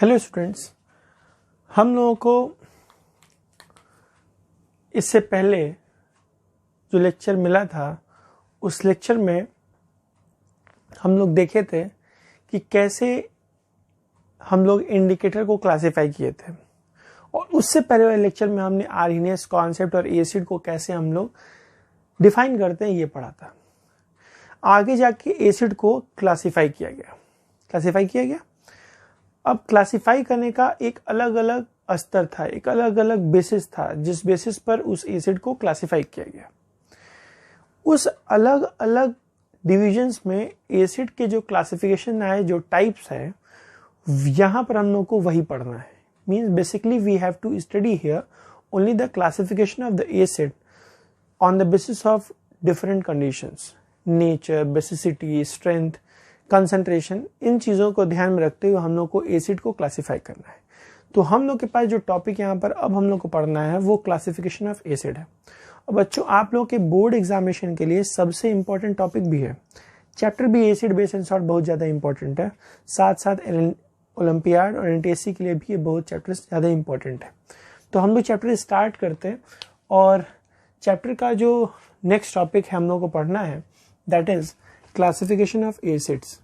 Hello students, हम लोगों को इससे पहले जो लेक्चर मिला था उस लेक्चर में हम लोग देखे थे कि कैसे हम लोग इंडिकेटर को क्लासिफाई किए थे। और उससे पहले वाले लेक्चर में हमने आर्हीनियस कॉन्सेप्ट और एसिड को कैसे हम लोग डिफाइन करते हैं ये पढ़ा था। आगे जाके एसिड को क्लासिफाई किया गया। अब क्लासिफाई करने का एक अलग अलग स्तर था, एक अलग अलग बेसिस था, जिस बेसिस पर उस एसिड को क्लासिफाई किया गया। उस अलग अलग डिविजन्स में एसिड के जो क्लासिफिकेशन आए, जो टाइप्स है, यहां पर हम लोग को वही पढ़ना है। Means basically we have to study here only the classification of the acid on the basis of different conditions, nature, basicity, strength, concentration. इन चीज़ों को ध्यान में रखते हुए हम लोग को एसिड को क्लासिफाई करना है। तो हम लोग के पास जो टॉपिक यहाँ पर अब हम लोग को पढ़ना है वो क्लासिफिकेशन ऑफ एसिड है। और बच्चों, आप लोग के बोर्ड एग्जामिनेशन के लिए सबसे इंपॉर्टेंट टॉपिक भी है। चैप्टर भी एसिड बेस एंड सॉल्ट बहुत ज़्यादा इंपॉर्टेंट है, साथ साथ ओलंपियाड और एनटीएससी के लिए भी ये बहुत चैप्टर ज़्यादा इंपॉर्टेंट है। तो हम लोग चैप्टर स्टार्ट करते हैं और चैप्टर का जो नेक्स्ट टॉपिक है हम लोग को पढ़ना है that is classification of acids.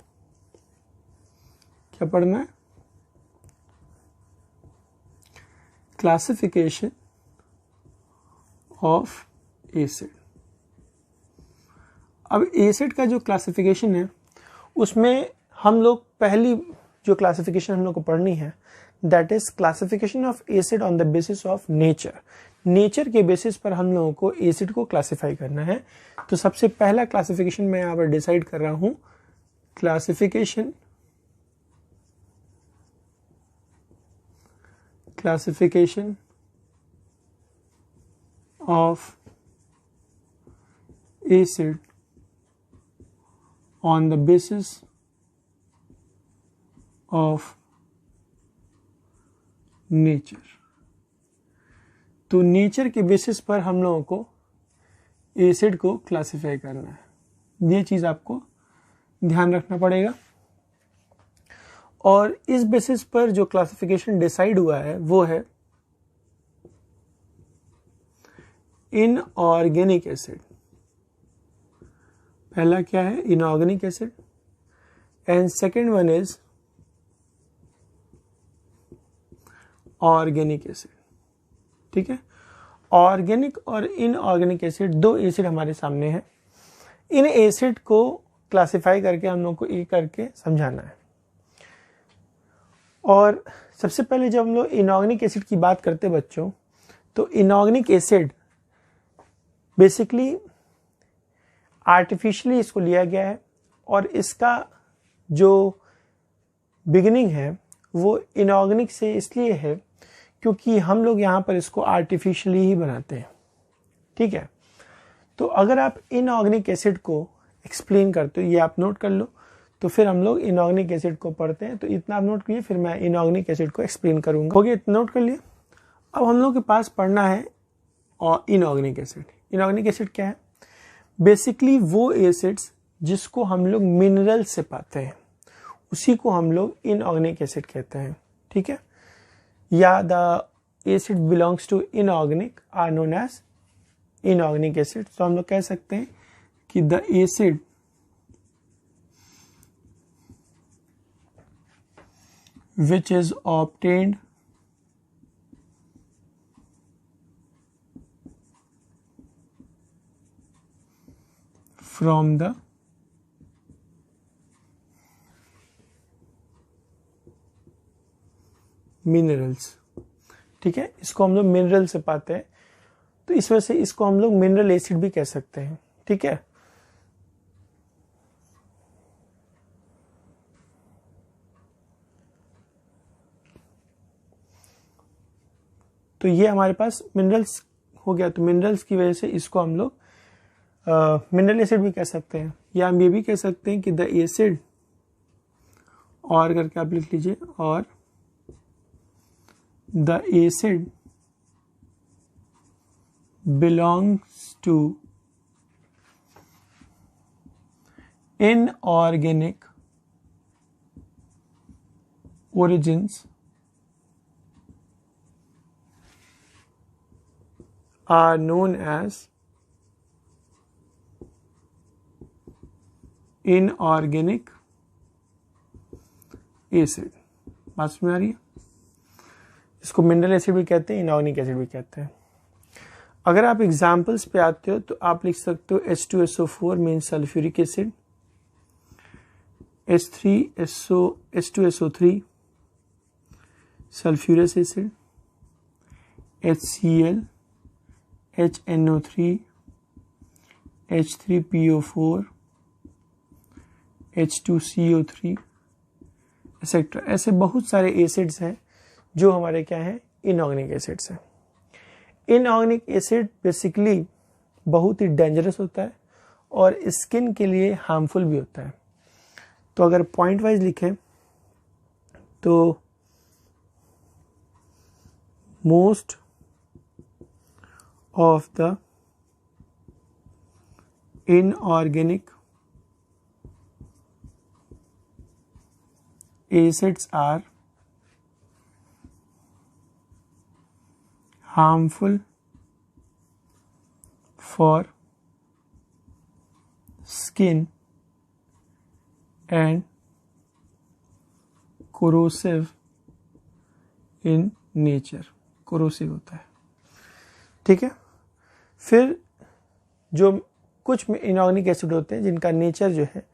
क्या पढ़ना है? Classification of acid. अब एसिड का जो क्लासिफिकेशन है उसमें हम लोग पहली जो क्लासिफिकेशन हम लोग को पढ़नी है that is classification of acid on the basis of nature. Nature के बेसिस पर हम लोगों को एसिड को क्लासिफाई करना है। तो सबसे पहला क्लासिफिकेशन मैं यहाँ पर डिसाइड कर रहा हूं, classification of acid on the basis of nature. तो नेचर के बेसिस पर हम लोगों को एसिड को क्लासिफाई करना है, ये चीज आपको ध्यान रखना पड़ेगा। और इस बेसिस पर जो क्लासिफिकेशन डिसाइड हुआ है वो है इनऑर्गेनिक एसिड। पहला क्या है? Inorganic acid. And second one is organic acid. ठीक है, ऑर्गेनिक और इनऑर्गेनिक एसिड, दो एसिड हमारे सामने हैं। इन एसिड को क्लासिफाई करके हम लोग को एक करके समझाना है। और सबसे पहले जब हम लोग इनऑर्गेनिक एसिड की बात करते हैं बच्चों, तो इनऑर्गेनिक एसिड बेसिकली आर्टिफिशियली इसको लिया गया है और इसका जो बिगिनिंग है वो इनऑर्गेनिक से इसलिए है क्योंकि हम लोग यहाँ पर इसको आर्टिफिशियली ही बनाते हैं। ठीक है, तो अगर आप इनऑर्गेनिक एसिड को एक्सप्लेन करते हो, ये आप नोट कर लो, तो फिर हम लोग इनऑर्गेनिक एसिड को पढ़ते हैं। तो इतना आप नोट करिए, फिर मैं इनऑर्गेनिक एसिड को एक्सप्लेन करूंगा। हो गया, इतना नोट कर लिया। अब हम लोग के पास पढ़ना है और इनऑर्गेनिक एसिड। इनऑर्गेनिक एसिड क्या है? बेसिकली वो एसिड्स जिसको हम लोग मिनरल से पाते हैं उसी को हम लोग इनऑर्गेनिक एसिड कहते हैं। ठीक है, या the acid belongs to inorganic are known as inorganic acid. तो हम लोग कह सकते हैं कि the acid which is obtained from the minerals. ठीक है, इसको हम लोग मिनरल से पाते हैं, तो इस वजह से इसको हम लोग मिनरल एसिड भी कह सकते हैं। ठीक है, तो ये हमारे पास मिनरल्स हो गया। तो मिनरल्स की वजह से इसको हम लोग मिनरल एसिड भी कह सकते हैं, या हम ये भी कह सकते हैं कि द एसिड, और करके आप लिख लीजिए, और the acid belongs to inorganic origins are known as inorganic acid. बात समझ आ रही है? इसको मिनरल एसिड भी कहते हैं, इनऑर्गेनिक एसिड भी कहते हैं। अगर आप एग्जाम्पल्स पे आते हो तो आप लिख सकते हो H2SO4 mean sulphuric acid, H2SO3 sulphurous acid, HCl, HNO3, H3PO4, H2CO3 etcetera. ऐसे बहुत सारे एसिड्स हैं जो हमारे क्या हैं, इनऑर्गेनिक एसिड्स हैं। इनऑर्गेनिक एसिड बेसिकली बहुत ही डेंजरस होता है और स्किन के लिए हार्मफुल भी होता है। तो अगर पॉइंट वाइज लिखें तो most of the inorganic acids are harmful for skin and corrosive in nature। corrosive होता है, ठीक है। फिर जो कुछ इनऑर्गेनिक एसिड होते हैं जिनका नेचर जो है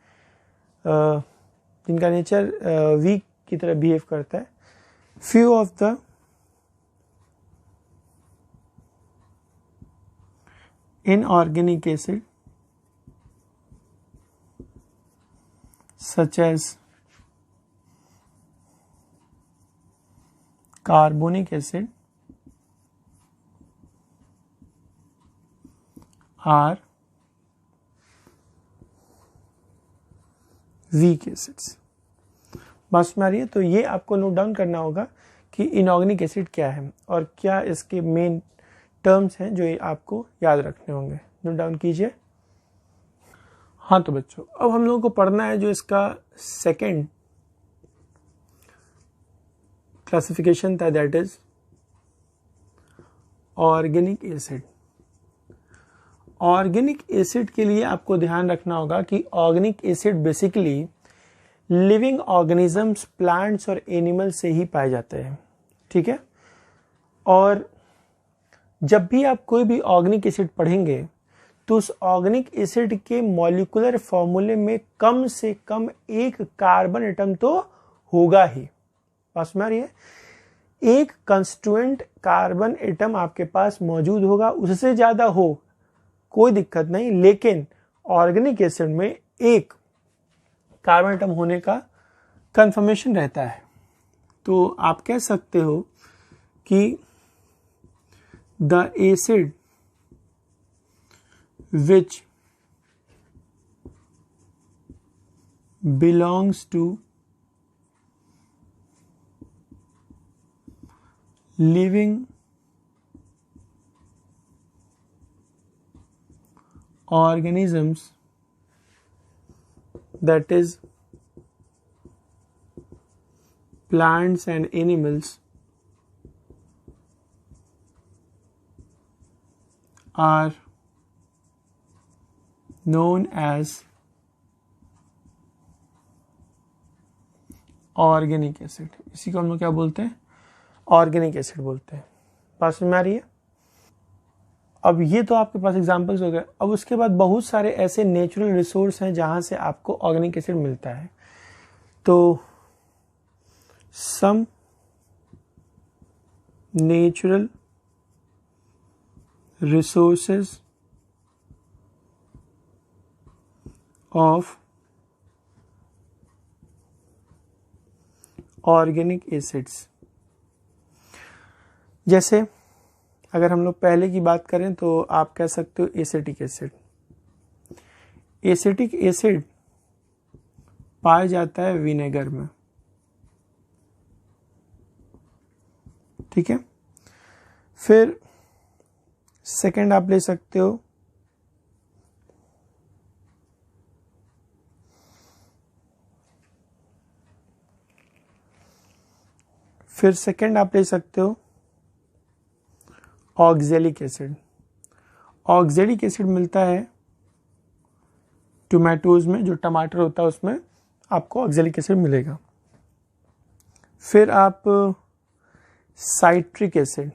वीक की तरह बिहेव करता है। Few of the inorganic acid such as carbonic acid are weak acids. बात समझ आ रही है? तो ये आपको नोट डाउन करना होगा कि इनऑर्गेनिक एसिड क्या है और क्या इसके मेन टर्म्स हैं जो ये आपको याद रखने होंगे। नोट डाउन कीजिए। हाँ तो बच्चों, अब हम लोगों को पढ़ना है जो इसका सेकंड क्लासिफिकेशन था, that is organic acid. Organic acid के लिए आपको ध्यान रखना होगा कि organic acid basically living organisms, plants और एनिमल से ही पाए जाते हैं, ठीक है। और जब भी आप कोई भी ऑर्गेनिक एसिड पढ़ेंगे तो उस ऑर्गेनिक एसिड के मॉलिक्यूलर फॉर्मूले में कम से कम एक कार्बन एटम तो होगा ही। पास में आ रही है? एक कंस्टिट्यूएंट कार्बन एटम आपके पास मौजूद होगा, उससे ज्यादा हो कोई दिक्कत नहीं, लेकिन ऑर्गेनिक एसिड में एक कार्बन एटम होने का कंफर्मेशन रहता है। तो आप कह सकते हो कि the acid which belongs to living organisms, that is plants and animals, are known as organic acid. इसी को हम लोग क्या बोलते हैं? ऑर्गेनिक एसिड बोलते हैं। बात समझ में आ रही है? अब ये तो आपके पास एग्जांपल्स हो गए। अब उसके बाद बहुत सारे ऐसे नेचुरल रिसोर्स हैं जहां से आपको ऑर्गेनिक एसिड मिलता है। तो some natural resources of organic acids, जैसे अगर हम लोग पहले की बात करें तो आप कह सकते हो एसिटिक एसिड। एसिटिक एसिड पाया जाता है विनेगर में, ठीक है। फिर सेकंड आप ले सकते हो ऑक्जेलिक एसिड। ऑक्जेलिक एसिड मिलता है टोमेटोज में, जो टमाटर होता है उसमें आपको ऑक्जेलिक एसिड मिलेगा। फिर आप साइट्रिक एसिड,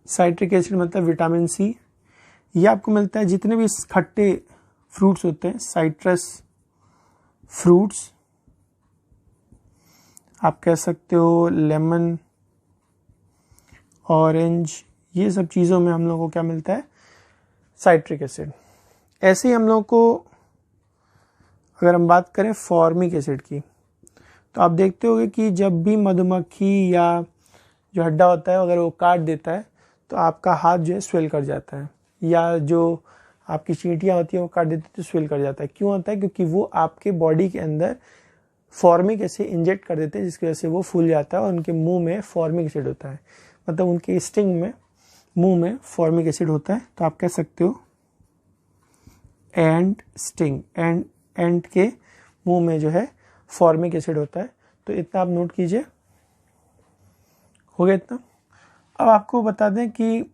साइट्रिक एसिड मतलब विटामिन सी, ये आपको मिलता है जितने भी खट्टे फ्रूट्स होते हैं, साइट्रस फ्रूट्स, आप कह सकते हो लेमन, ऑरेंज, ये सब चीज़ों में हम लोगों को क्या मिलता है, साइट्रिक एसिड। ऐसे ही हम लोगों को अगर हम बात करें फॉर्मिक एसिड की, तो आप देखते होंगे कि जब भी मधुमक्खी या जो हड्डा होता है अगर वो काट देता है तो आपका हाथ जो है स्वेल कर जाता है, या जो आपकी चींटियाँ होती हैं वो काट देती है तो स्वेल कर जाता है। क्यों होता है? क्योंकि वो आपके बॉडी के अंदर फॉर्मिक एसिड इंजेक्ट कर देते हैं, जिसकी वजह से वो फूल जाता है और उनके मुंह में फॉर्मिक एसिड होता है, मतलब उनके स्टिंग में, मुंह में फॉर्मिक एसिड होता है। तो आप कह सकते हो एंड स्टिंग, एंड के मुंह में जो है फॉर्मिक एसिड होता है। तो इतना आप नोट कीजिए, हो गया इतना। अब आपको बता दें कि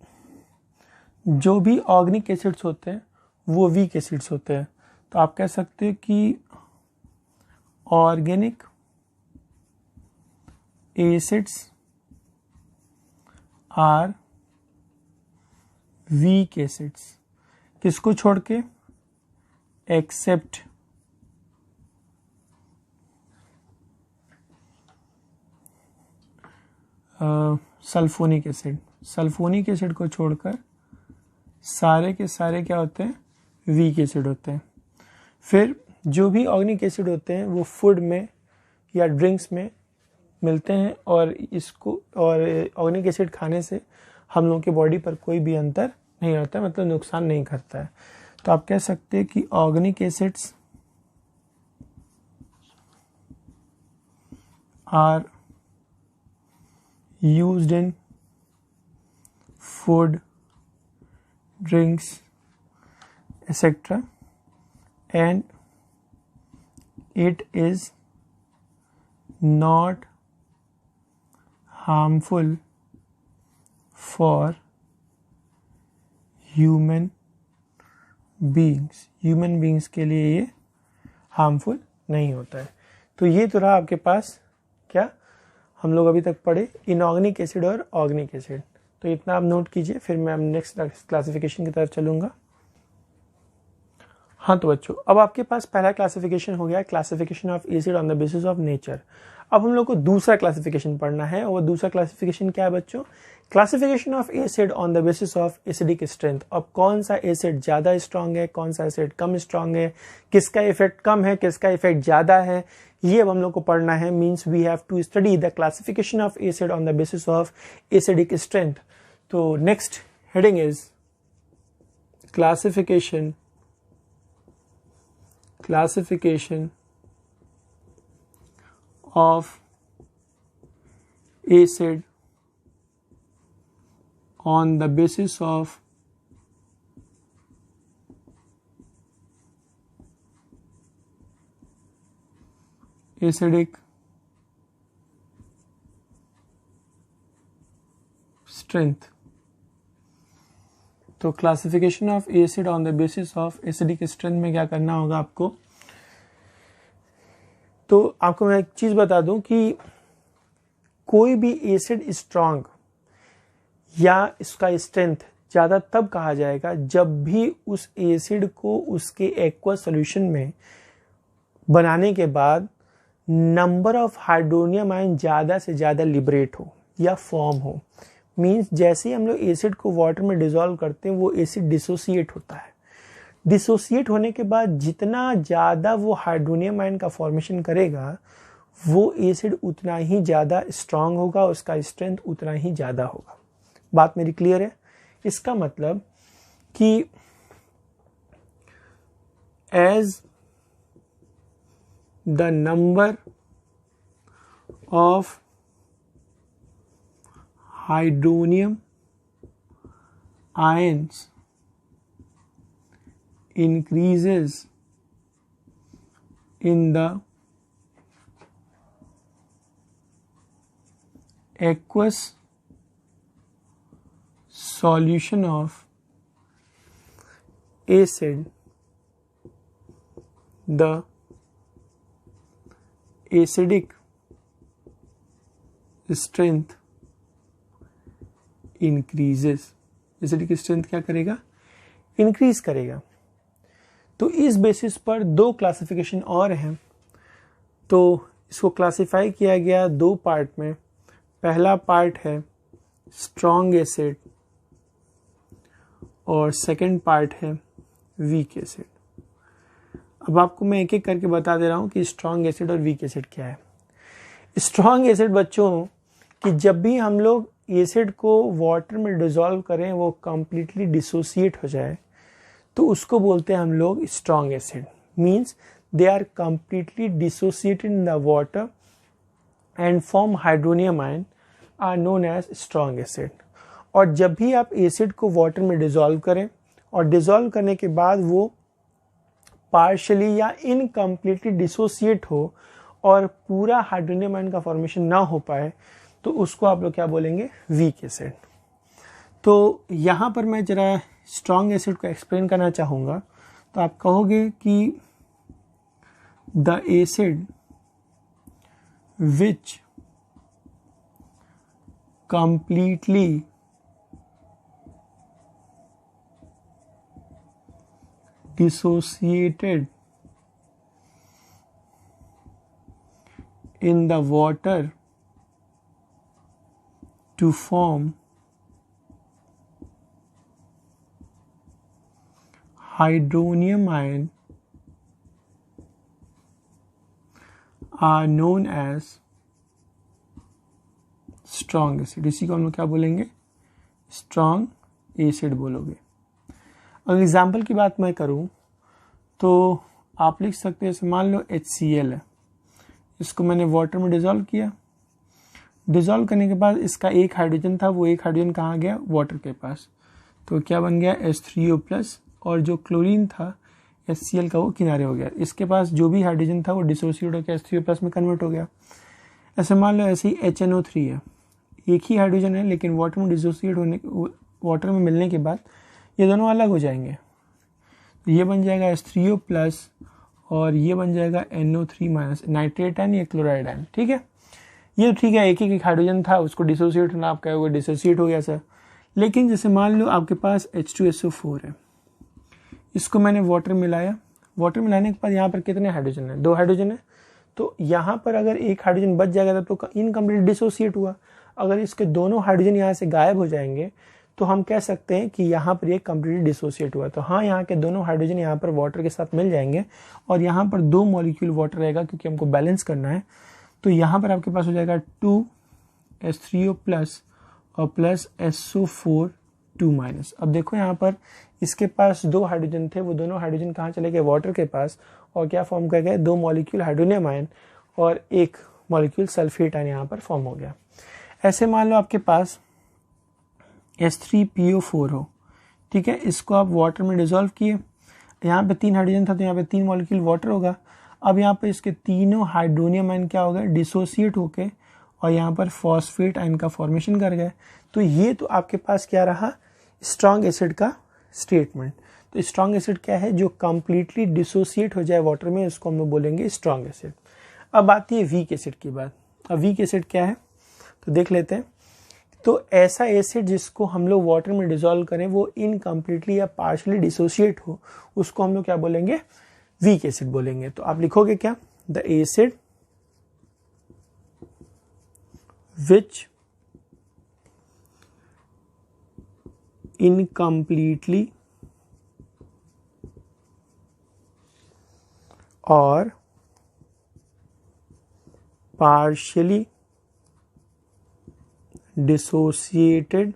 जो भी ऑर्गेनिक एसिड्स होते हैं वो वीक एसिड्स होते हैं। तो आप कह सकते हो कि organic acids are weak acids, किसको छोड़ के? Except sulphonic acid, sulphonic acid को छोड़कर सारे के सारे क्या होते हैं, वीक एसिड होते हैं। फिर जो भी ऑर्गेनिक एसिड होते हैं वो फूड में या ड्रिंक्स में मिलते हैं, और इसको और ऑर्गेनिक एसिड खाने से हम लोगों के बॉडी पर कोई भी अंतर नहीं होता है, मतलब नुकसान नहीं करता है। तो आप कह सकते हैं कि organic acids are used in food, drinks, etc. and it is not harmful for human beings. Human beings के लिए ये harmful नहीं होता है। तो ये तो रहा आपके पास क्या हम लोग अभी तक पढ़े, इनऑर्गेनिक एसिड और ऑर्गेनिक एसिड। तो इतना आप नोट कीजिए, फिर मैं नेक्स्ट क्लासिफिकेशन की तरफ चलूंगा। हाँ तो बच्चों, अब आपके पास पहला क्लासिफिकेशन हो गया, classification of acid on the basis of nature. अब हम लोग को दूसरा क्लासिफिकेशन पढ़ना है, और दूसरा क्लासिफिकेशन क्या है बच्चों? Classification of acid on the basis of acidic strength. अब कौन सा एसिड ज्यादा स्ट्रांग है, कौन सा एसिड कम स्ट्रांग है, किसका इफेक्ट कम है, किसका इफेक्ट ज्यादा है, ये अब हम लोग को पढ़ना है। Means we have to study the classification of acid on the basis of acidic strength. तो next heading is classification of acid on the basis of acidic strength। तो classification of acid on the basis of acidic strength में क्या करना होगा आपको? तो आपको मैं एक चीज बता दूं कि कोई भी एसिड स्ट्रांग या इसका स्ट्रेंथ ज्यादा तब कहा जाएगा जब भी उस एसिड को उसके एक्वस सॉल्यूशन में बनाने के बाद नंबर ऑफ हाइड्रोनियम आयन ज्यादा से ज्यादा लिबरेट हो या फॉर्म हो। मीन्स जैसे ही हम लोग एसिड को वाटर में डिसॉल्व करते हैं वो एसिड डिसोसिएट होता है। डिसोसिएट होने के बाद जितना ज़्यादा वो हाइड्रोनियम आयन का फॉर्मेशन करेगा वो एसिड उतना ही ज़्यादा स्ट्रांग होगा, उसका स्ट्रेंथ उतना ही ज़्यादा होगा। बात मेरी क्लियर है? इसका मतलब कि as the number of hydronium ions increases in the aqueous solution of acid, the acidic strength increases. Acidic strength क्या करेगा? इंक्रीज करेगा. तो इस बेसिस पर दो क्लासिफिकेशन और हैं. तो इसको क्लासिफाई किया गया दो पार्ट में. पहला पार्ट है स्ट्रॉन्ग एसिड और सेकंड पार्ट है वीक एसिड. अब आपको मैं एक एक करके बता दे रहा हूं कि स्ट्रॉन्ग एसिड और वीक एसिड क्या है. स्ट्रॉन्ग एसिड बच्चों कि जब भी हम लोग एसिड को वाटर में डिसॉल्व करें, वो कंप्लीटली डिसोसिएट हो जाए, तो उसको बोलते हैं हम लोग strong acid. Means they are completely dissociated in the water and form hydronium ion are known as strong acid. और जब भी आप एसिड को वाटर में डिसॉल्व करें और डिसॉल्व करने के बाद वो पार्शियली या इनकम्प्लीटली डिसोसिएट हो और पूरा हाइड्रोनियम आयन का फॉर्मेशन ना हो पाए, तो उसको आप लोग क्या बोलेंगे? Weak acid. तो यहाँ पर मैं जरा स्ट्रॉन्ग एसिड को एक्सप्लेन करना चाहूँगा. तो आप कहोगे कि the acid which completely dissociated in the water to form hydronium ion are known as strong acid. इसी को हम लोग क्या बोलेंगे? strong acid बोलोगे. अगर एग्जाम्पल की बात मैं करूं तो आप लिख सकते हैं, जैसे मान लो HCl है, इसको मैंने वाटर में डिसॉल्व किया. डिसॉल्व करने के बाद इसका एक हाइड्रोजन था, वो एक हाइड्रोजन कहाँ गया? वाटर के पास. तो क्या बन गया? H3O+. और जो क्लोरीन था HCl का वो किनारे हो गया. इसके पास जो भी हाइड्रोजन था वो डिसोसिएट होकर H3O+ में कन्वर्ट हो गया. ऐसे मान लो ऐसे ही HNO3 है, एक ही हाइड्रोजन है लेकिन वाटर में डिसोसिएट होने, वाटर में मिलने के बाद ये दोनों अलग हो जाएंगे. तो ये बन जाएगा H3O+ और ये बन जाएगा NO3-, नाइट्रेट आयन या क्लोराइड आयन. ठीक है, ये ठीक है, एक ही हाइड्रोजन था, उसको डिसोसिएट होना, आप कहोगे डिसोसिएट हो गया सर. लेकिन जैसे मान लो आपके पास H2SO4 है, इसको मैंने वाटर मिलाया. वाटर मिलाने के बाद यहाँ पर कितने हाइड्रोजन है? 2 हाइड्रोजन है. तो यहाँ पर अगर एक हाइड्रोजन बच जाएगा तो इनकम्प्लीट डिसोसिएट हुआ. अगर इसके दोनों हाइड्रोजन यहाँ से गायब हो जाएंगे तो हम कह सकते हैं कि यहाँ पर ये कंप्लीटली डिसोसिएट हुआ. तो हाँ, यहाँ के दोनों हाइड्रोजन यहाँ पर वाटर के साथ मिल जाएंगे और यहाँ पर 2 मॉलिक्यूल वाटर रहेगा क्योंकि हमको बैलेंस करना है. तो यहाँ पर आपके पास हो जाएगा 2H3O+ और प्लस SO4 2-. अब देखो यहाँ पर इसके पास 2 हाइड्रोजन थे, वो दोनों हाइड्रोजन कहाँ चले गए? वाटर के पास. और क्या फॉर्म कर गए? 2 मॉलिक्यूल हाइड्रोनियम आयन और 1 मॉलिक्यूल सल्फेट आयन यहाँ पर फॉर्म हो गया. ऐसे मान लो आपके पास H3PO4 हो. ठीक है, इसको आप वाटर में डिसॉल्व किए. यहाँ पे 3 हाइड्रोजन था तो यहाँ पे 3 मॉलिक्यूल वाटर होगा. अब यहाँ पे इसके तीनों हाइड्रोनियम आयन क्या हो गए? डिसोसिएट होके और यहाँ पर फॉस्फेट आयन का फॉर्मेशन कर गए. तो ये तो आपके पास क्या रहा? स्ट्रॉन्ग एसिड का स्टेटमेंट. तो स्ट्रॉन्ग एसिड क्या है? जो कंप्लीटली डिसोसिएट हो जाए वाटर में, उसको हम लोग बोलेंगे स्ट्रॉन्ग एसिड. अब आती है वीक एसिड की बात. अब वीक एसिड क्या है तो देख लेते हैं. तो ऐसा एसिड जिसको हम लोग वाटर में डिसॉल्व करें, वो इनकम्प्लीटली या पार्शियली डिसोसिएट हो, उसको हम लोग क्या बोलेंगे? वीक एसिड बोलेंगे. तो आप लिखोगे क्या? द एसिड विच इनकम्प्लीटली और partially dissociated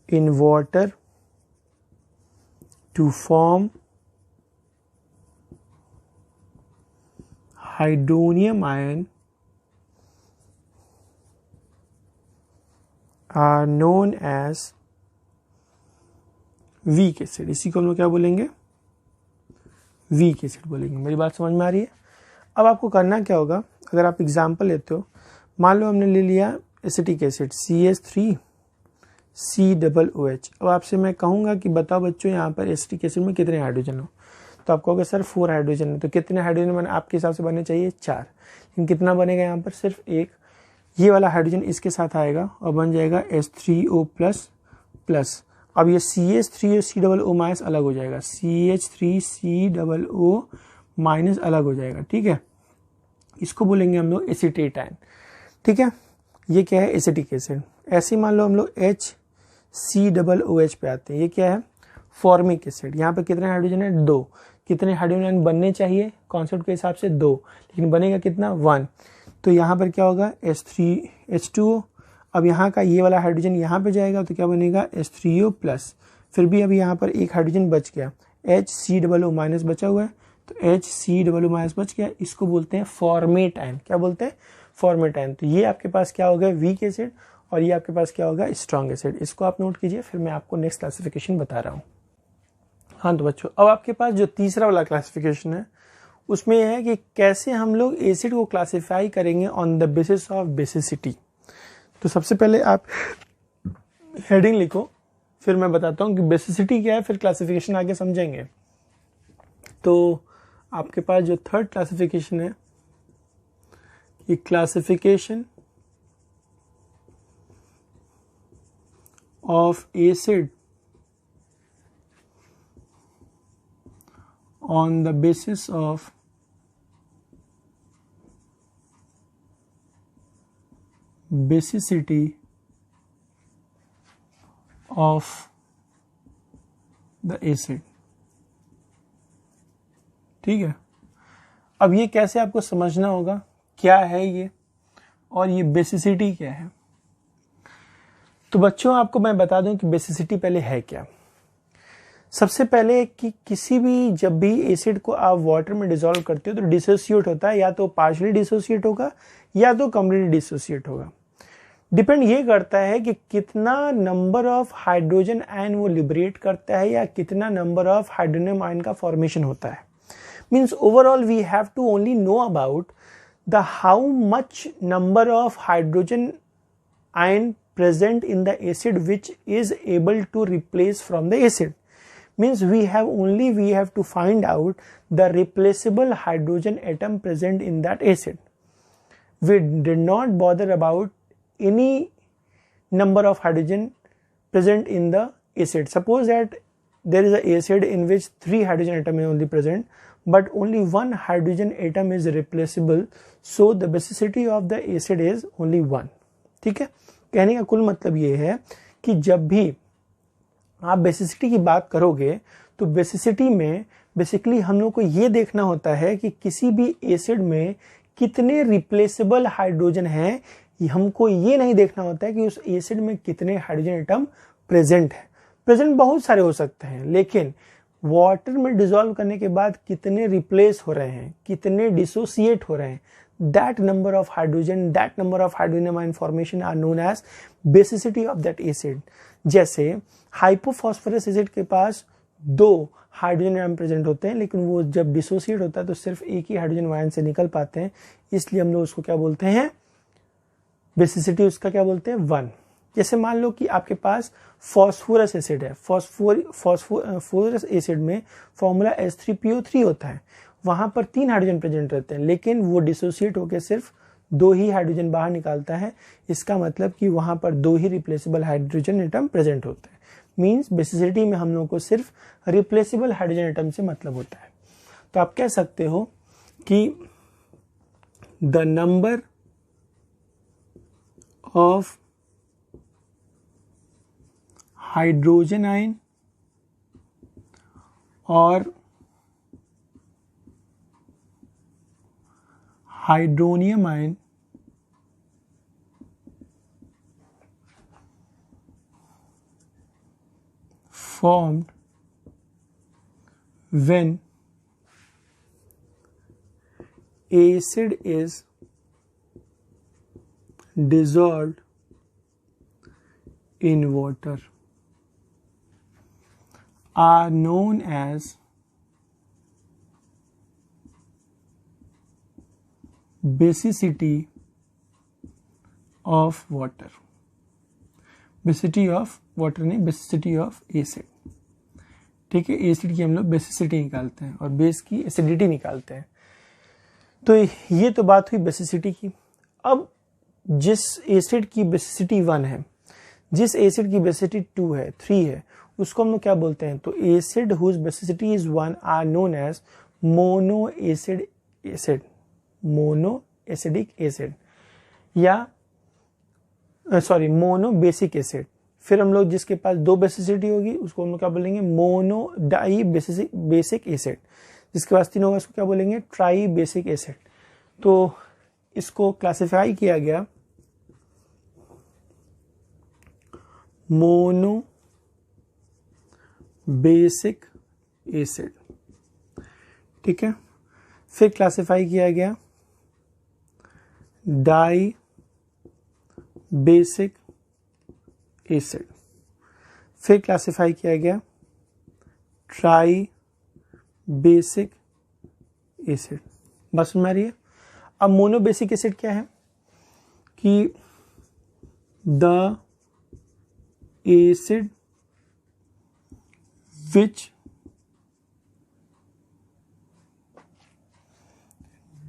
in water to form hydronium ion are known as weak acid. इसी को हम लोग क्या बोलेंगे? वीक एसिड बोलेंगे. मेरी बात समझ में आ रही है? अब आपको करना क्या होगा, अगर आप एग्जाम्पल लेते हो, मान लो हमने ले लिया एसिटिक एसिड CH3 COOH। अब आपसे मैं कहूँगा कि बताओ बच्चों यहाँ पर एसिटिक एसिड में कितने हाइड्रोजन हो, तो आप कहोगे सर 4 हाइड्रोजन है। तो कितने हाइड्रोजन बने आपके हिसाब से बनने चाहिए? 4, लेकिन कितना बनेगा यहाँ पर? सिर्फ एक। ये वाला हाइड्रोजन इसके साथ आएगा और बन जाएगा H3O++। अब ये CH3CO अलग हो जाएगा, CH3CO- अलग हो जाएगा, ठीक है। इसको बोलेंगे हम लोग एसिटेटाइन, ठीक है। ये क्या है? Acetic acid. ऐसे ही मान लो हम लोग HCOOH पे आते हैं, ये क्या है? Formic acid. यहाँ पे कितने हाइड्रोजन है? 2। कितने हाइड्रोजन बनने चाहिए कॉन्सेप्ट के हिसाब से? 2, लेकिन बनेगा कितना? 1। तो यहाँ पर क्या होगा? H2O। अब यहाँ का ये वाला हाइड्रोजन यहाँ पे जाएगा तो क्या बनेगा? H3O+। फिर भी अभी यहाँ पर एक हाइड्रोजन बच गया, HCOO- बचा हुआ है, तो HCOO- बच गया। इसको बोलते हैं फॉर्मेटाइन। क्या बोलते हैं? फॉर्मेटाइन। तो ये आपके पास क्या होगा? वीक एसिड, और ये आपके पास क्या होगा? Strong acid. इसको आप नोट कीजिए, फिर मैं आपको नेक्स्ट क्लासिफिकेशन बता रहा हूँ। हाँ तो बच्चों, अब आपके पास जो तीसरा वाला क्लासिफिकेशन है उसमें यह है कि कैसे हम लोग एसिड को क्लासिफाई करेंगे on the basis of basicity. तो सबसे पहले आप हेडिंग लिखो, फिर मैं बताता हूँ कि बेसिसिटी क्या है, फिर क्लासिफिकेशन आगे समझेंगे। तो आपके पास जो थर्ड क्लासिफिकेशन है, ये classification of acid on the basis of basicity of the acid, ठीक है। अब ये कैसे आपको समझना होगा, क्या है ये और ये बेसिसिटी क्या है। तो बच्चों आपको मैं बता दूं कि बेसिसिटी पहले है क्या। सबसे पहले कि किसी भी जब भी एसिड को आप वाटर में डिसॉल्व करते हो तो डिसोसिएट होता है, या तो पार्शियली डिसोसिएट होगा या तो कंप्लीटली डिसोसिएट होगा। डिपेंड ये करता है कि कितना नंबर ऑफ हाइड्रोजन आयन वो लिबरेट करता है या कितना नंबर ऑफ हाइड्रोनियम आयन का फॉर्मेशन होता है। Means overall we have to only know about the how much number of hydrogen ion present in the acid which is able to replace from the acid. Means we have to find out the replaceable hydrogen atom present in that acid. We did not bother about any number of hydrogen present in the acid. Suppose that there is an acid in which 3 hydrogen atom is only present, but only 1 hydrogen atom is replaceable, so the basicity of the acid is only 1. ठीक है। कहने का कुल मतलब ये है कि जब भी आप बेसिसिटी की बात करोगे तो बेसिसिटी में बेसिकली हम लोग को ये देखना होता है कि किसी भी एसिड में कितने रिप्लेसेबल हाइड्रोजन हैं। हमको ये नहीं देखना होता है कि उस एसिड में कितने हाइड्रोजन एटम प्रेजेंट है। प्रेजेंट बहुत सारे हो सकते हैं, लेकिन वाटर में डिसॉल्व करने के बाद कितने रिप्लेस हो रहे हैं, कितने डिसोसिएट हो रहे हैं, that number of hydrogen, that number of hydrogen ion formation are known as basicity of that acid. जैसे हाइपोफॉस्फोरस एसिड के पास 2 हाइड्रोजन आयन प्रेजेंट होते हैं, लेकिन वो जब डिसोसिएट होता है तो सिर्फ एक ही हाइड्रोजन आयन से निकल पाते हैं, इसलिए हम लोग उसको क्या बोलते हैं? बेसिसिटी उसका क्या बोलते हैं? 1। जैसे मान लो कि आपके पास फॉस्फोरस एसिड है, फॉस्फोरस एसिड में फॉर्मूला H3PO3 होता है, वहां पर 3 हाइड्रोजन प्रेजेंट रहते हैं, लेकिन वो डिसोसिएट होकर सिर्फ 2 ही हाइड्रोजन बाहर निकालता है। इसका मतलब कि वहां पर 2 ही रिप्लेसेबल हाइड्रोजन एटम प्रेजेंट होते हैं। मींस बेसिसिटी में हम लोग को सिर्फ रिप्लेसेबल हाइड्रोजन एटम से मतलब होता है। तो आप कह सकते हो कि the number of hydrogen ion और hydronium ion formed when acid is dissolved in water are known as basicity of water. Basicity of water नहीं, बेसिसिटी ऑफ एसिड। ठीक है, एसिड की हम लोग बेसिसिटी निकालते हैं और बेस की एसिडिटी निकालते हैं। तो ये तो बात हुई बेसिसिटी की। अब जिस एसिड की बेसिसिटी 1 है, जिस एसिड की बेसिसिटी 2 है, 3 है, उसको हम लोग क्या बोलते हैं? तो acid whose basicity is 1 are known as mono acid acid, mono acidic acid या सॉरी मोनो बेसिक एसिड। फिर हम लोग जिसके पास 2 बेसिसिटी होगी उसको हम लोग क्या बोलेंगे? Mono di basic acid. जिसके पास 3 होगा उसको क्या बोलेंगे? Tri basic acid. तो इसको क्लासिफाई किया गया मोनो बेसिक एसिड। ठीक है, फिर क्लासिफाई किया गया डाई बेसिक एसिड, फिर क्लासिफाई किया गया ट्राई बेसिक एसिड। बात समझ में आ रही है? अब मोनो बेसिक एसिड क्या है कि the acid which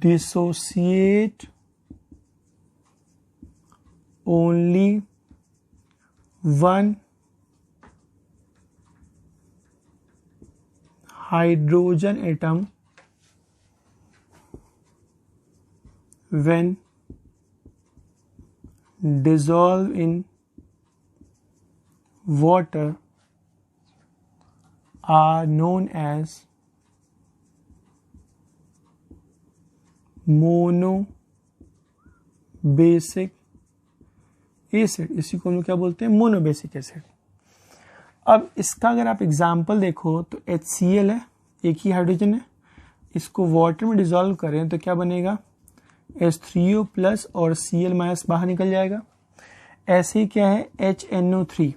dissociate only one hydrogen atom when dissolved in water are known as mono basic acid. इसी को हम लोग क्या बोलते हैं? Mono basic acid. अब इसका अगर आप एग्जाम्पल देखो तो HCl है, एक ही हाइड्रोजन है, इसको वाटर में डिसॉल्व करें तो क्या बनेगा? H3O प्लस और Cl माइनस बाहर निकल जाएगा। ऐसे ही क्या है? HNO3,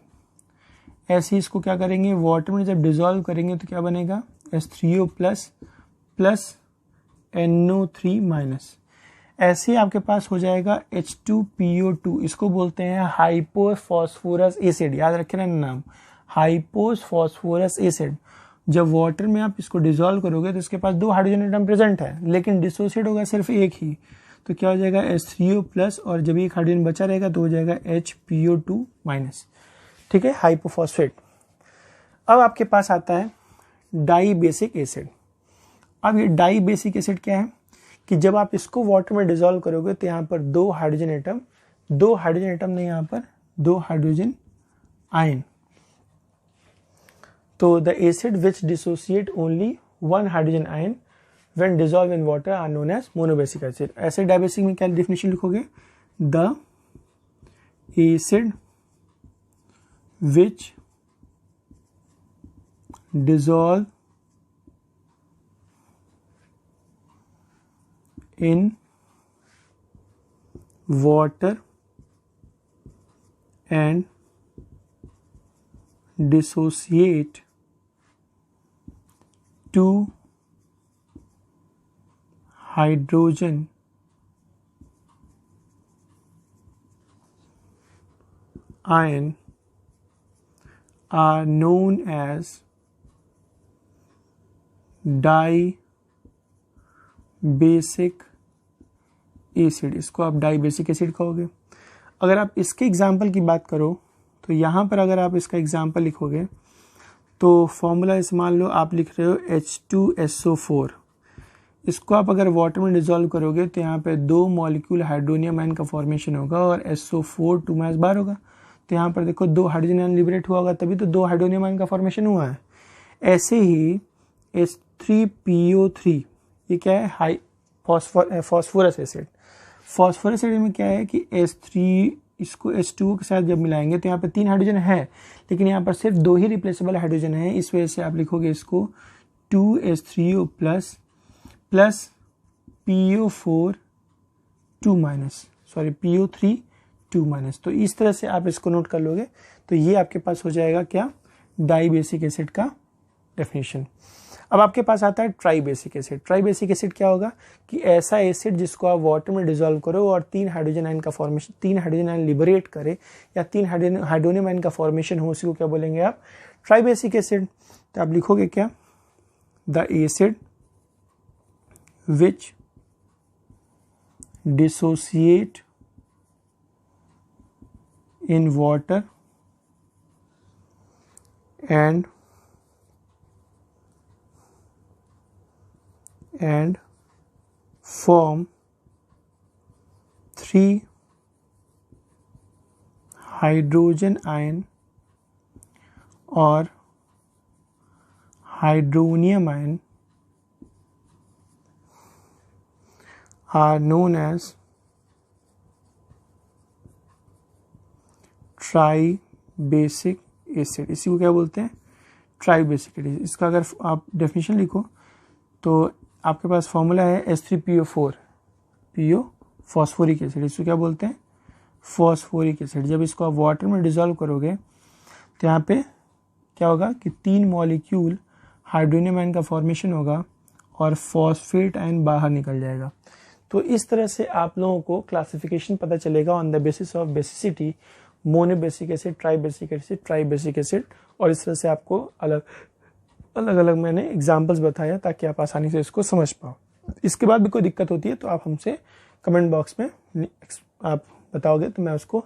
ऐसे ही इसको क्या करेंगे? वाटर में जब डिसॉल्व करेंगे तो क्या बनेगा? H3O plus plus NO3 minus. ऐसे ही आपके पास हो जाएगा H2PO2, इसको बोलते हैं हाइपोफॉस्फोरस एसिड। याद रखे ना नाम, हाइपोफॉस्फोरस एसिड। जब वाटर में आप इसको डिसॉल्व करोगे तो इसके पास 2 हाइड्रोजन एटम प्रेजेंट है, लेकिन डिसोसिएट होगा सिर्फ एक ही, तो क्या हो जाएगा? H3O प्लस और जब एक हाइड्रोजन बचा रहेगा तो हो जाएगा HPO2 माइनस। ठीक है, हाइपोफॉस्फेट। अब आपके पास आता है डाई बेसिक एसिड। अब ये डाई बेसिक एसिड क्या है कि जब आप इसको वाटर में डिसॉल्व करोगे तो यहाँ पर 2 हाइड्रोजन एटम नहीं, यहाँ पर 2 हाइड्रोजन आयन। तो the acid which dissociate only 1 hydrogen ion when dissolve in water are known as monobasic acid. ऐसे डाइबेसिक में क्या डेफिनेशन लिखोगे? The acid which dissolve in water and dissociate to hydrogen ion are known as die-basic acid. इसको आप die-basic acid कहोगे। अगर आप इसके एग्जाम्पल की बात करो तो यहाँ पर अगर आप इसका एग्जाम्पल लिखोगे तो फॉर्मूला मान लो आप लिख रहे हो H2SO4। इसको आप अगर वाटर में डिसॉल्व करोगे तो यहाँ पे 2 मॉलिक्यूल हाइड्रोनियम आयन का फॉर्मेशन होगा और SO4 2 माइनस बाहर होगा। तो यहाँ पर देखो 2 हाइड्रोजन आयन लिबरेट हुआ होगा, तभी तो 2 हाइड्रोनियम आयन का फॉर्मेशन हुआ है। ऐसे ही H3PO3 ये क्या है? High phosphorous acid. Phosphorous acid में क्या है कि H3 इसको H2O के साथ जब मिलाएंगे तो यहाँ पे 3 हाइड्रोजन है, लेकिन यहाँ पर सिर्फ 2 ही रिप्लेसेबल हाइड्रोजन है। इस वजह से आप लिखोगे इसको 2H3O plus plus PO4 2 minus, sorry PO3 2 minus. तो इस तरह से आप इसको नोट कर लोगे तो ये आपके पास हो जाएगा क्या? डाई बेसिक एसिड का डेफिनेशन। अब आपके पास आता है try basic acid. Try basic acid क्या होगा कि ऐसा एसिड जिसको आप वाटर में डिजोल्व करो और 3 हाइड्रोजन आयन का फॉर्मेशन, 3 हाइड्रोजन आयन लिबरेट करे या 3 हाइड्रोनियम आयन का फॉर्मेशन हो, उसी को क्या बोलेंगे आप, ट्राई बेसिक एसिड। तो आप लिखोगे क्या, the acid which dissociate in water and form 3 hydrogen ion or hydronium ion are known as try basic acid. इसी को क्या बोलते हैं, ट्राई बेसिक एसिड। इसका अगर आप डेफिनेशन लिखो तो आपके पास फॉर्मूला है H3PO4, PO फॉस्फोरिक एसिड, इसको क्या बोलते हैं, फॉस्फोरिक एसिड। जब इसको आप वाटर में डिजोल्व करोगे तो यहाँ पे क्या होगा कि 3 मॉलिक्यूल हाइड्रोनियम आयन का फॉर्मेशन होगा और फॉस्फेट आयन बाहर निकल जाएगा। तो इस तरह से आप लोगों को क्लासिफिकेशन पता चलेगा on the basis of basicity, mono basic acid, try basic acid, try basic acid. और इस तरह से आपको अलग अलग मैंने एग्जांपल्स बताया ताकि आप आसानी से इसको समझ पाओ। इसके बाद भी कोई दिक्कत होती है तो आप हमसे कमेंट बॉक्स में आप बताओगे तो मैं उसको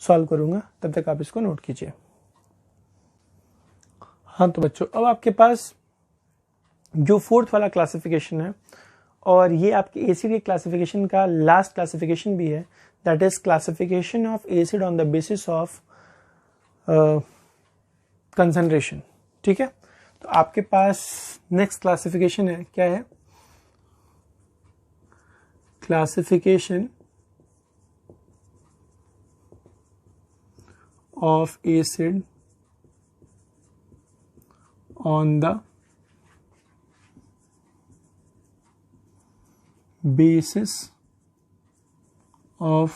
सॉल्व करूंगा, तब तक आप इसको नोट कीजिए। हाँ तो बच्चों, अब आपके पास जो 4th वाला क्लासिफिकेशन है और ये आपके एसिड के क्लासिफिकेशन का लास्ट क्लासिफिकेशन भी है, that is classification of acid on the basis of concentration. ठीक है, तो आपके पास नेक्स्ट क्लासिफिकेशन है, क्या है, classification of acid on the basis of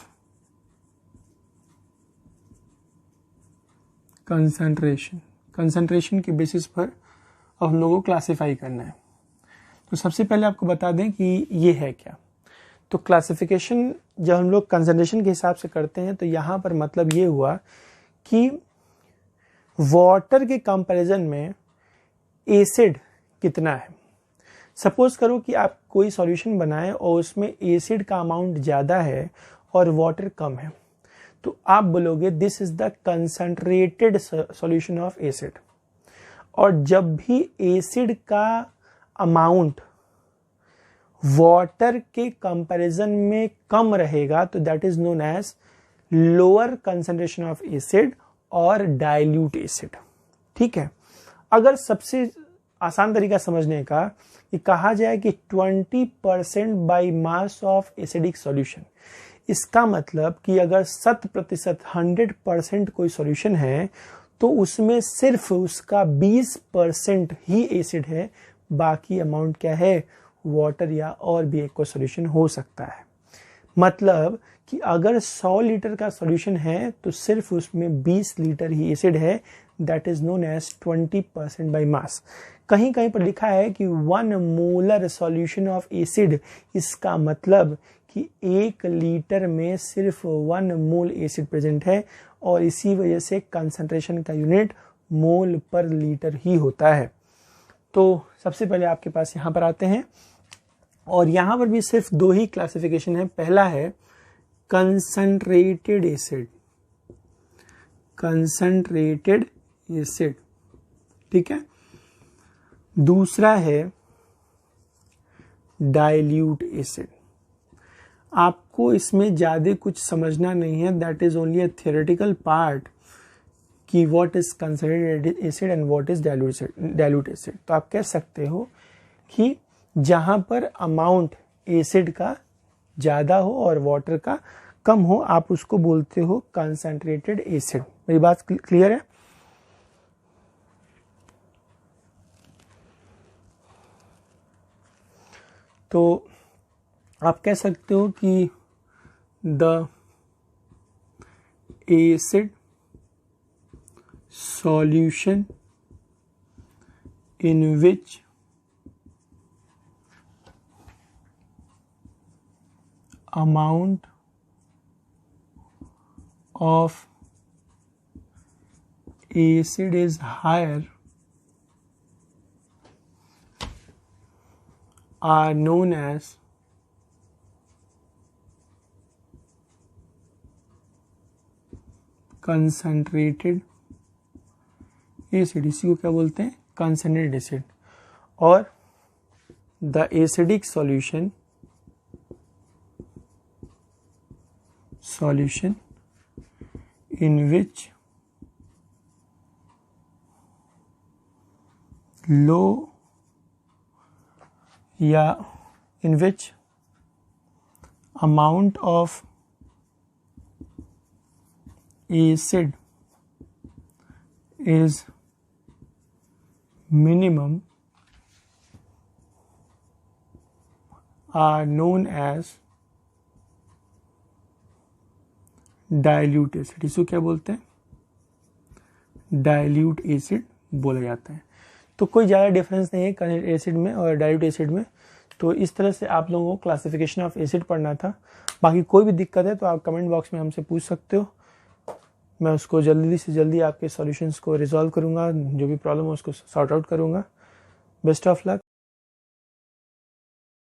concentration। Concentration के बेसिस पर अब हम लोगों को क्लासिफाई करना है। तो सबसे पहले आपको बता दें कि ये है क्या। तो क्लासिफिकेशन जब हम लोग कंसंट्रेशन के हिसाब से करते हैं तो यहाँ पर मतलब ये हुआ कि वाटर के कंपैरिजन में एसिड कितना है। सपोज करो कि आप कोई सॉल्यूशन बनाएं और उसमें एसिड का अमाउंट ज़्यादा है और वाटर कम है, तो आप बोलोगे this is the concentrated solution of acid. और जब भी एसिड का अमाउंट वाटर के कंपैरिजन में कम रहेगा तो that is known as lower concentration of acid और डाइल्यूट एसिड। ठीक है, अगर सबसे आसान तरीका समझने का कि कहा जाए कि 20% by mass of acidic solution, इसका मतलब कि अगर 100% 100% कोई सॉल्यूशन है तो उसमें सिर्फ उसका 20% ही एसिड है, बाकी अमाउंट क्या है, वाटर या और भी एक कोई सॉल्यूशन हो सकता है। मतलब कि अगर 100 लीटर का सॉल्यूशन है तो सिर्फ उसमें 20 लीटर ही एसिड है, that is known as 20% by mass. कहीं कहीं पर लिखा है कि 1 मोलर सॉल्यूशन ऑफ एसिड, इसका मतलब कि 1 लीटर में सिर्फ 1 मोल एसिड प्रेजेंट है और इसी वजह से कंसंट्रेशन का यूनिट मोल पर लीटर ही होता है। तो सबसे पहले आपके पास यहाँ पर आते हैं और यहाँ पर भी सिर्फ 2 ही क्लासिफिकेशन है। पहला है कंसंट्रेटेड एसिड, कंसंट्रेटेड एसिड, ठीक है। दूसरा है डाइल्यूट एसिड। आपको इसमें ज्यादा कुछ समझना नहीं है, that is only a theoretical part कि what is concentrated acid and what is dilute acid. तो आप कह सकते हो कि जहां पर अमाउंट एसिड का ज्यादा हो और वाटर का कम हो, आप उसको बोलते हो कंसंट्रेटेड एसिड। मेरी बात क्लियर है? तो आप कह सकते हो कि the acid solution in which amount of acid is higher are known as concentrated acid। इसी को क्या बोलते हैं? concentrated acid। और the acidic solution in which low या in which amount of acid is minimum are known as dilute acid। इसको क्या बोलते हैं? डाइल्यूट एसिड बोला जाता है। तो कोई ज़्यादा डिफरेंस नहीं है कंसंट्रेटेड एसिड में और डाइल्यूट एसिड में। तो इस तरह से आप लोगों को क्लासिफिकेशन ऑफ एसिड पढ़ना था। बाकी कोई भी दिक्कत है तो आप कमेंट बॉक्स में हमसे पूछ सकते हो, मैं उसको जल्दी से जल्दी आपके सॉल्यूशंस को रिजॉल्व करूंगा, जो भी प्रॉब्लम है उसको सॉर्ट आउट करूंगा। Best of luck.